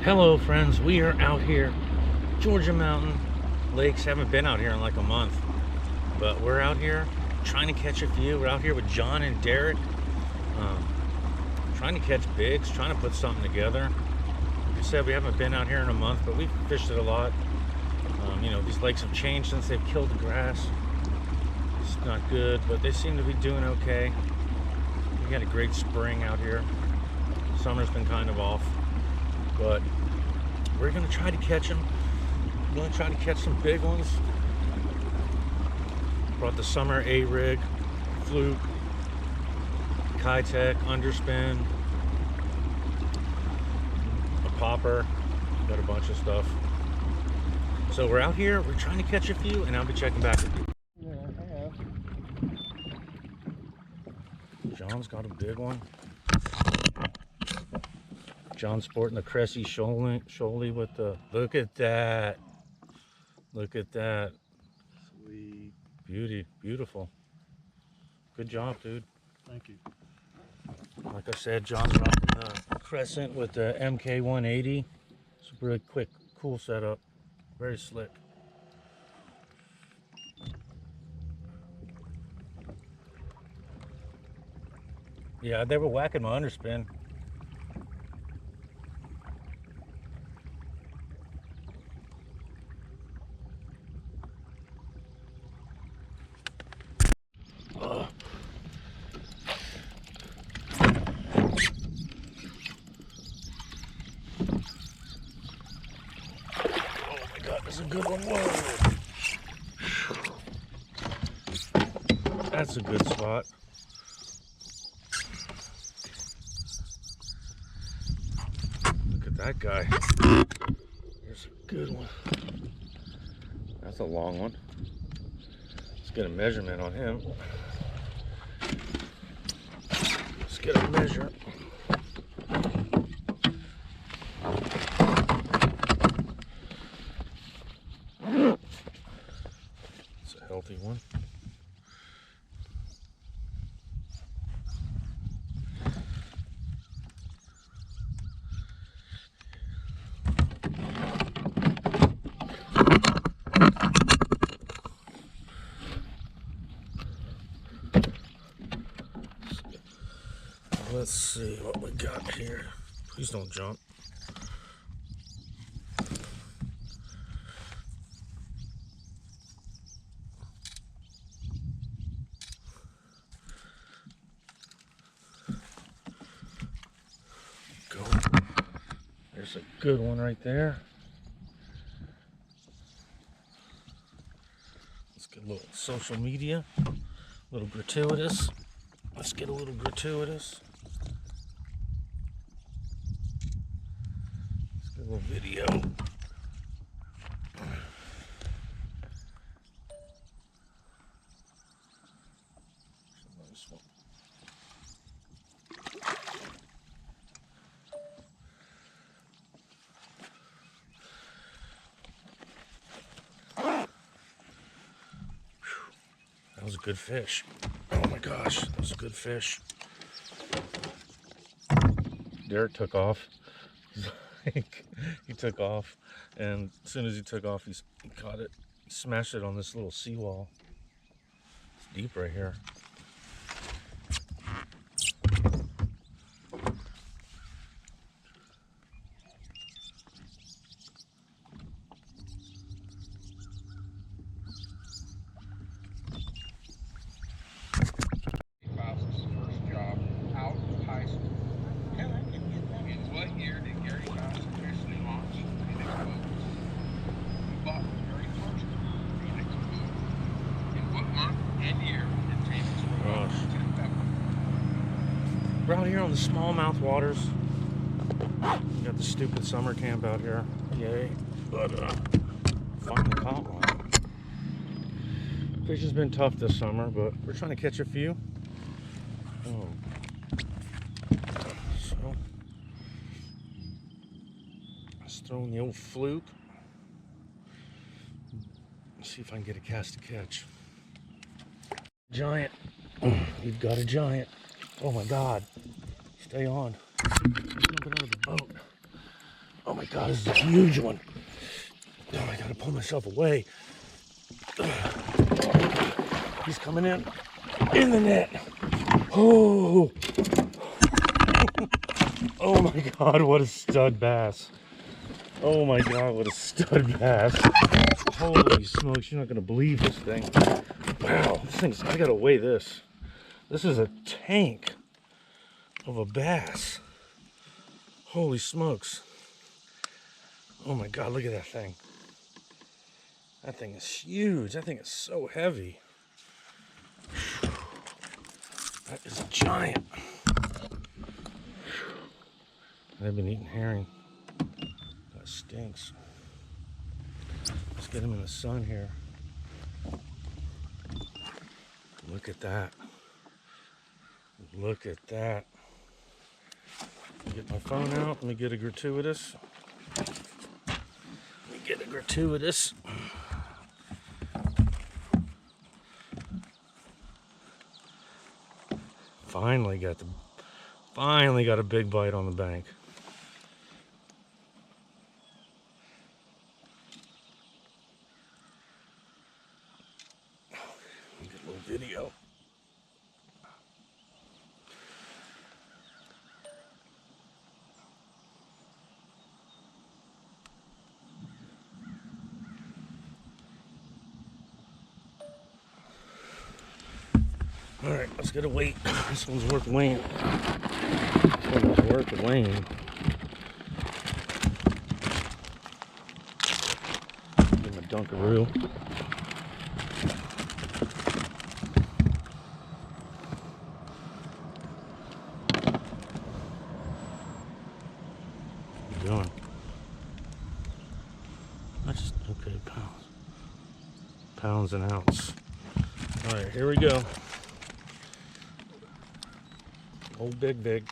Hello friends, we are out here, Georgia mountain lakes. Haven't been out here in like a month, but we're out here trying to catch a few. We're out here with John and Derek, trying to catch bigs, trying to put something together. Like I said, we haven't been out here in a month, but we've fished it a lot. You know, these lakes have changed since they've killed the grass. It's not good, but they seem to be doing okay. We had a great spring out here. Summer's been kind of off, but we're gonna try to catch them. We're gonna try to catch some big ones. Brought the summer A-rig, fluke, Kitech, underspin, a popper, got a bunch of stuff. So we're out here, we're trying to catch a few, and I'll be checking back with you. Yeah, I have. John's got a big one. John's sporting the Cressy Shoaly with the, look at that. Look at that. Sweet. Beauty, beautiful. Good job, dude. Thank you. Like I said, John's rocking the Crescent with the MK180. It's a really quick, cool setup. Very slick. Yeah, they were whacking my underspin. That's a good one. Whoa. That's a good spot. Look at that guy. There's a good one. That's a long one. Let's get a measurement on him. Let's get a measure. Healthy one. Let's see what we got here. Please don't jump. There's a good one right there. Let's get a little social media, a little gratuitous. Let's get a little gratuitous. Let's get a little video. That was a good fish. Oh my gosh, that was a good fish. Derek took off. He took off, and as soon as he took off, he caught it. He smashed it on this little seawall. It's deep right here. We're out here on the smallmouth waters. We got the stupid summer camp out here. Yay. But finally caught one. Fishing's been tough this summer, but we're trying to catch a few. So let's throw in the old fluke. Let's see if I can get a cast to catch. Giant. You've got a giant. Oh my God. Stay on. Jumping out of the boat. Oh my God, this is a huge one. Oh, I gotta pull myself away. He's coming in the net. Oh, oh my God, what a stud bass. Oh my God, what a stud bass. Holy smokes, you're not gonna believe this thing. Wow, this thing's, I gotta weigh this. This is a tank of a bass. Holy smokes. Oh my God, look at that thing. That thing is huge. That thing is so heavy. That is a giant. I've been eating herring. That stinks. Let's get him in the sun here. Look at that. Look at that. Get my phone out. Let me get a gratuitous. Finally got a big bite on the bank. Get a little video. All right, let's get a weight. This one's worth weighing. This one's worth weighing. Give him a dunkaroo. What are you doing? That's okay, pounds. Pounds an ounce. All right, here we go. Oh, big.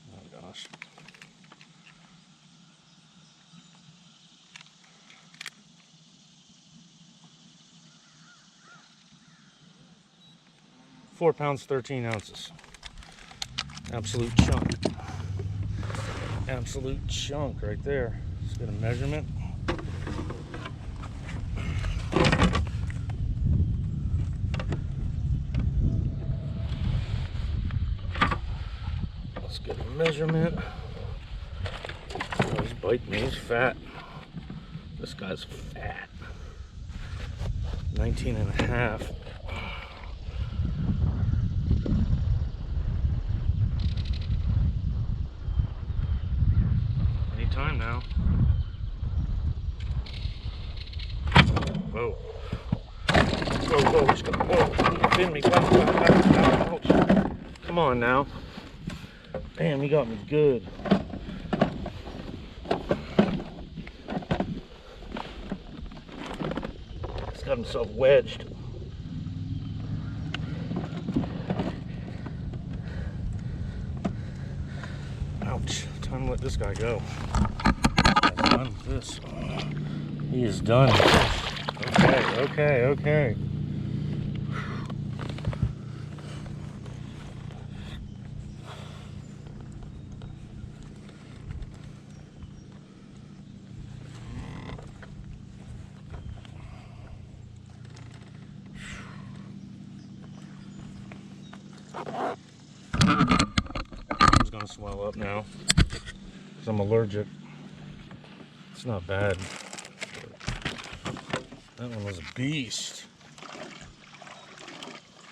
Oh, gosh. £4, 13 ounces. Absolute chunk. Absolute chunk right there. Let's get a measurement. Measurement. Oh, he's biting me. He's fat. This guy's fat. 19 and a half. Anytime now. Whoa. Whoa. He's gonna, whoa. Pin me. Ouch. Come on now. Damn, he got me good. He's got himself wedged. Ouch. Time to let this guy go. He's done with this. He is done. Okay. It's gonna swell up now because I'm allergic. It's not bad. That one was a beast.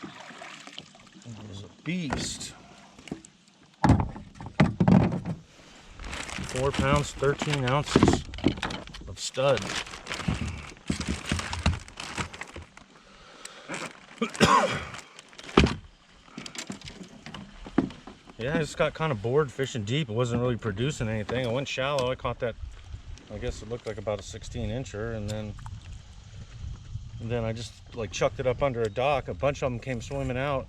That was a beast. 4 pounds, 13 ounces of stud. Yeah, I just got kind of bored fishing deep. It wasn't really producing anything. I went shallow. I caught that, I guess it looked like about a 16-incher, and then I just like chucked it up under a dock. A bunch of them came swimming out.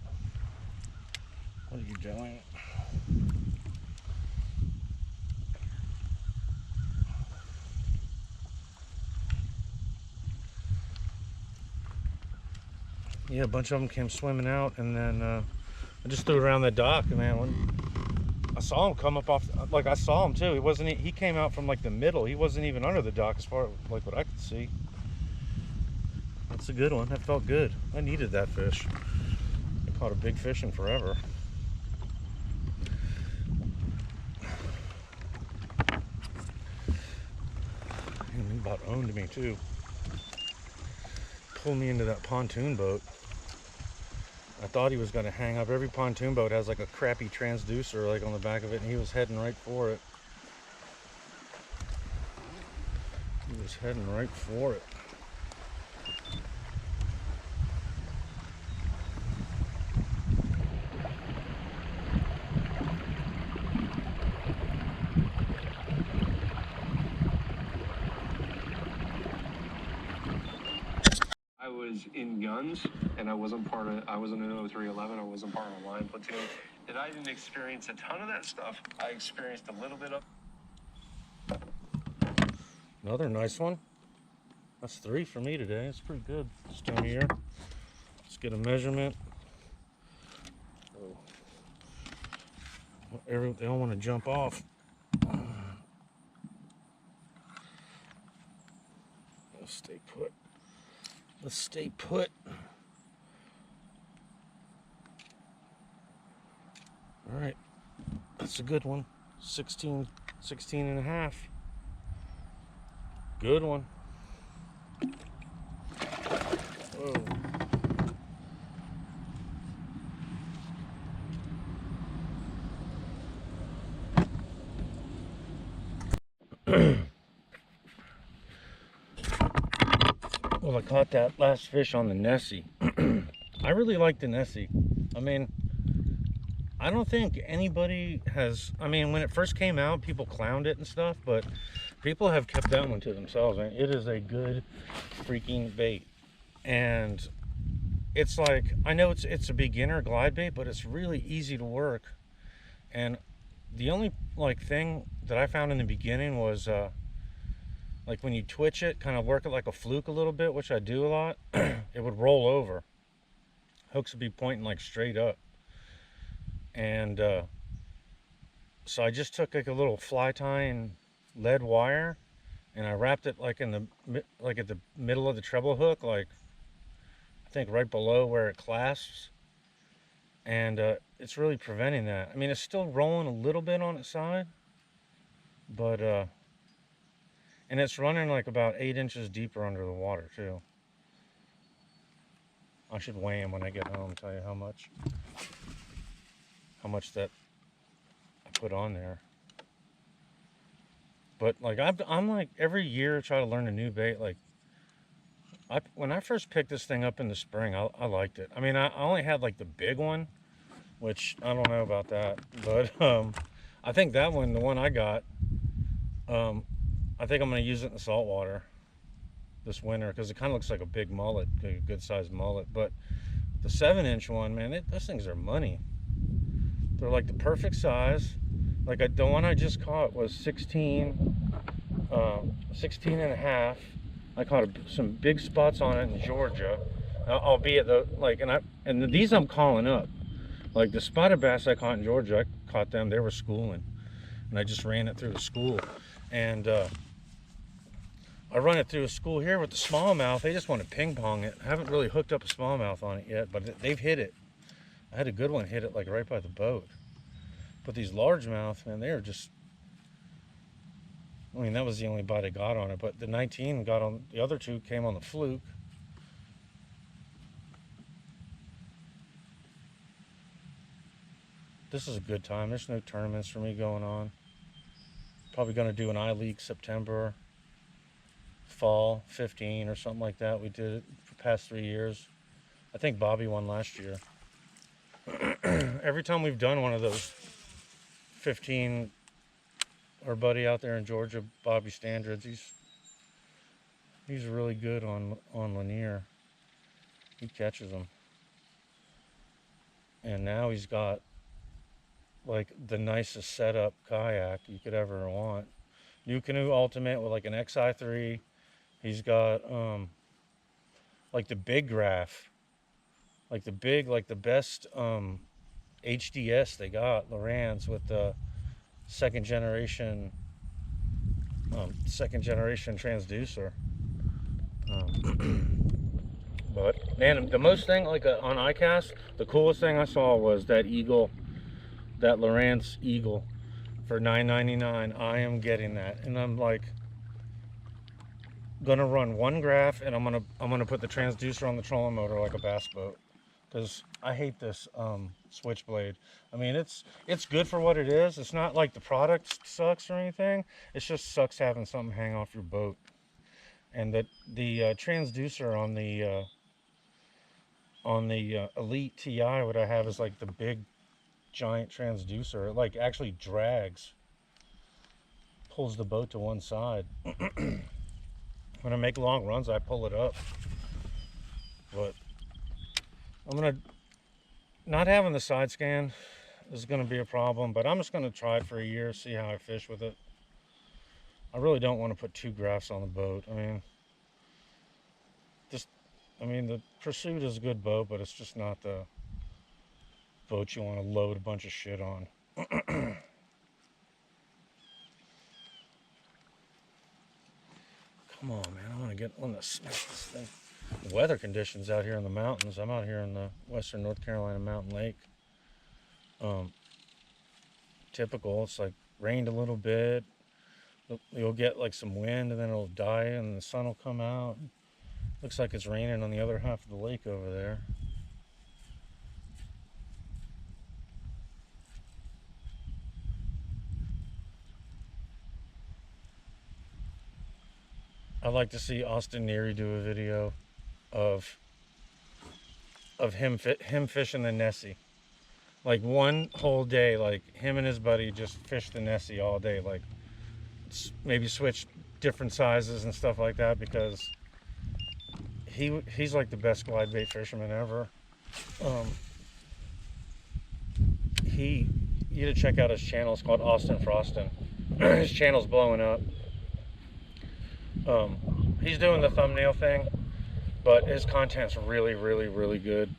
What are you doing? Yeah, a bunch of them came swimming out, and then I just threw it around the dock, and man, I saw him come up off, like I saw him too. He came out from like the middle. He wasn't even under the dock as far like what I could see. That's a good one. That felt good. I needed that fish. I caught a big fish in forever. And he about owned me too. Pulled me into that pontoon boat. I thought he was going to hang up. Every pontoon boat has like a crappy transducer like on the back of it, and he was heading right for it. He was heading right for it. I was in guns, and I wasn't in 0311, I wasn't part of a line platoon. And I didn't experience a ton of that stuff. I experienced a little bit of. Another nice one. That's 3 for me today. It's pretty good this time of year. Let's get a measurement. They all want to jump off. Let's stay put. Let's stay put. All right. That's a good one. 16 and a half. Good one. Whoa. Well, I caught that last fish on the Nessie. I really like the Nessie. I mean, I don't think anybody has. I mean, when it first came out, people clowned it and stuff, but people have kept that one to themselves. And it is a good freaking bait. And it's like, I know it's a beginner glide bait, but it's really easy to work. And the only like thing that I found in the beginning was like when you twitch it, kind of work it like a fluke a little bit, which I do a lot, it would roll over. Hooks would be pointing like straight up. And so I just took like a little fly tying lead wire, and I wrapped it like at the middle of the treble hook, like I think right below where it clasps. And it's really preventing that. I mean, it's still rolling a little bit on its side, but and it's running like about 8 inches deeper under the water too. I should weigh him when I get home, tell you how much that I put on there. But like I'm like every year try to learn a new bait. Like when I first picked this thing up in the spring, I liked it. I mean, I only had like the big one, which I don't know about that, but I think that one, the one I got, I think I'm going to use it in the saltwater this winter because it kind of looks like a big mullet, like a good sized mullet. But the 7-inch one, man, those things are money. They're like the perfect size. Like the one I just caught was 16 and a half. I caught some big spots on it in Georgia, albeit these I'm calling up. Like the spotted bass I caught in Georgia, I caught them. They were schooling, and I just ran it through the school. And I run it through a school here with the smallmouth. They just want to ping pong it. I haven't really hooked up a smallmouth on it yet, but they've hit it. I had a good one hit it like right by the boat. But these largemouth, man, they're just. I mean, that was the only bite I got on it. But the 19 got on. The other 2 came on the fluke. This is a good time. There's no tournaments for me going on. Probably going to do an I-League September, fall 15 or something like that. We did it for the past 3 years. I think Bobby won last year. Every time we've done one of those 15, our buddy out there in Georgia, Bobby Standards, he's really good on Lanier. He catches them. And now he's got like the nicest setup kayak you could ever want. New Canoe Ultimate with like an XI3. He's got like the big graph, like the best HDS they got, Loran's with the second generation transducer. But man, the most thing like on iCast, the coolest thing I saw was that Eagle, that Lowrance Eagle for $9.99. I am getting that, and I'm like gonna run one graph, and I'm gonna put the transducer on the trolling motor like a bass boat, because I hate this switchblade. I mean, it's good for what it is. It's not like the product sucks or anything. It just sucks having something hang off your boat. And that the transducer on the Elite TI, what I have is like the big giant transducer. It like actually drags, pulls the boat to one side. When I make long runs, I pull it up. But I'm gonna, not having the side scan is gonna be a problem, but I'm just gonna try it for a year, see how I fish with it. I really don't want to put 2 graphs on the boat. I mean, the Pursuit is a good boat, but it's just not the boat you want to load a bunch of shit on. Come on, man. I want to smack this thing. The weather conditions out here in the mountains. I'm out here in the western North Carolina mountain lake. Typical. It's like rained a little bit. You'll get like some wind, and then it'll die, and the sun will come out. Looks like it's raining on the other half of the lake over there. I'd like to see Austin Neary do a video of him fishing the Nessie. Like one whole day, like him and his buddy just fished the Nessie all day. Like maybe switch different sizes and stuff like that, because he's like the best glide bait fisherman ever. You gotta check out his channel. It's called Austin Frostin. His channel's blowing up. He's doing the thumbnail thing, but his content's really, really, really good.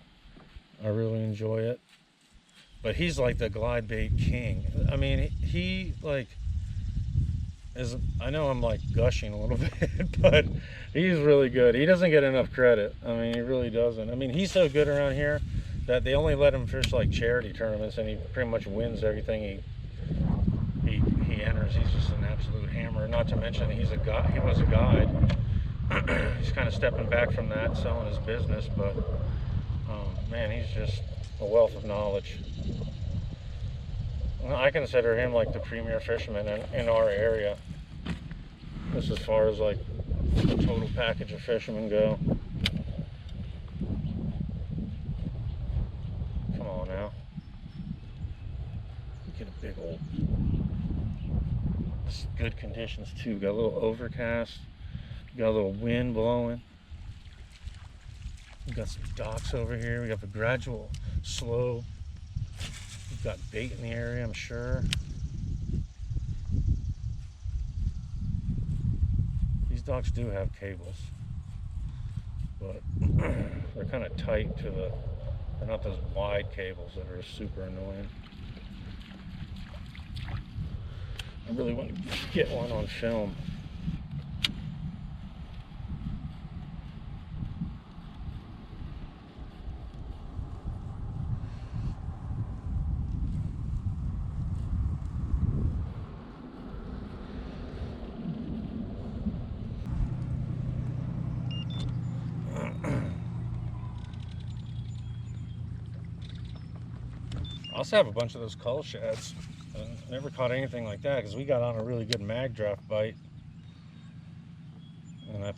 I really enjoy it. But he's like the glide bait king. I mean, he like I know I'm like gushing a little bit, but he's really good. He doesn't get enough credit. I mean, he really doesn't. I mean, he's so good around here that they only let him fish like charity tournaments, and he pretty much wins everything he enters. He's just an absolute hammer. Not to mention he was a guide. He's kind of stepping back from that, selling his business, but man, he's just a wealth of knowledge. I consider him like the premier fisherman in our area. Just as far as like the total package of fishermen go. Come on now. Get a big old. This is good conditions too. Got a little overcast. Got a little wind blowing. We got some docks over here. We got the gradual slope. We've got bait in the area, I'm sure. These docks do have cables, but they're kind of tight to they're not those wide cables that are super annoying. I really want to get one on film. I also have a bunch of those cull shads. I never caught anything like that because we got on a really good mag draft bite, and I threw